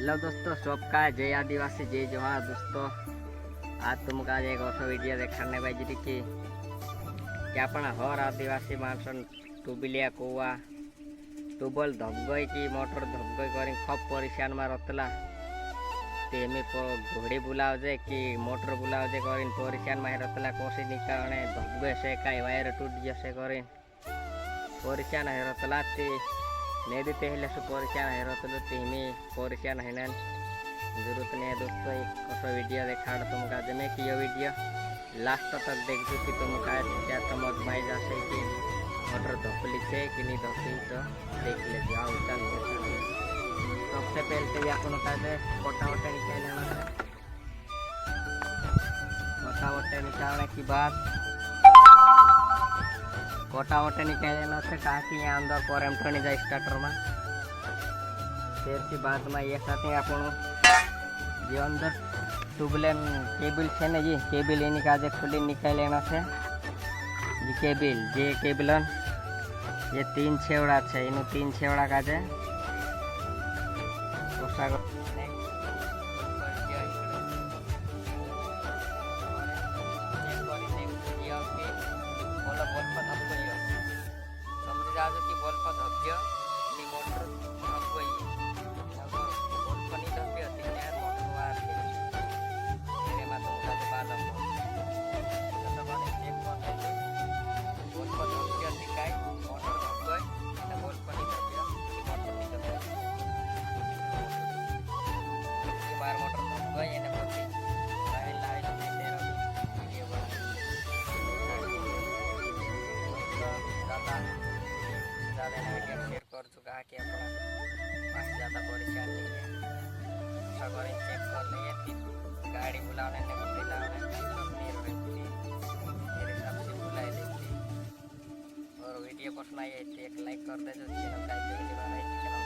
Hello दोस्तों, सबका जय आदिवासी जय जोहार। दोस्तों आज तुमको आज एक और वीडियो दिखाने बाजी कि आपण हर आदिवासी मानसन टूबिलिया कुआ टूबल धबगई की मोटर धबगई कर खूब परेशान में रतला तेमी घोड़ी बुलाव जे कि मोटर बुलाव जे कर परेशान में रतला कोसी निकालने धबगई से कई वायर टूट जैसे कर परेशान है रतला ने भी पहले से परेशान है रतलो तेमी परेशान है ना जरूरत नहीं है। दोस्तों एक कसो वीडियो देखा तुमका जमे कि ये वीडियो लास्ट तक देखो कि तुमका क्या समझ में जासे कि मोटर धोपली से कि नहीं धोपली तो देख ले जाओ। चल सबसे पहले तो अपन कहते कोटा वोटे निकाल लेना है। कोटा वोटे निकालने की बाद कोटा वोटे निकाल लेना है ताकि यहाँ अंदर पर नहीं जाए स्टार्टर में। फिर की बाद में ये साथ अपन जो अंदर ट्यूबलाइन केबल है ना जी केबल एनी काजे खुली निकाल लेना है। जी केबल जे केबलन ये 3 छेवड़ा है इन 3 छेवड़ा काजे कर चुका है कि अपना पास ज़्यादा परेशान नहीं है। सगोरी चेक कर लिए गाड़ी बुलाने ने को दिलाने अपनी रहती मेरे हिसाब से बुला लेती। और वीडियो पसंद आई है तो एक लाइक कर दे जो चैनल का पहली बार है चैनल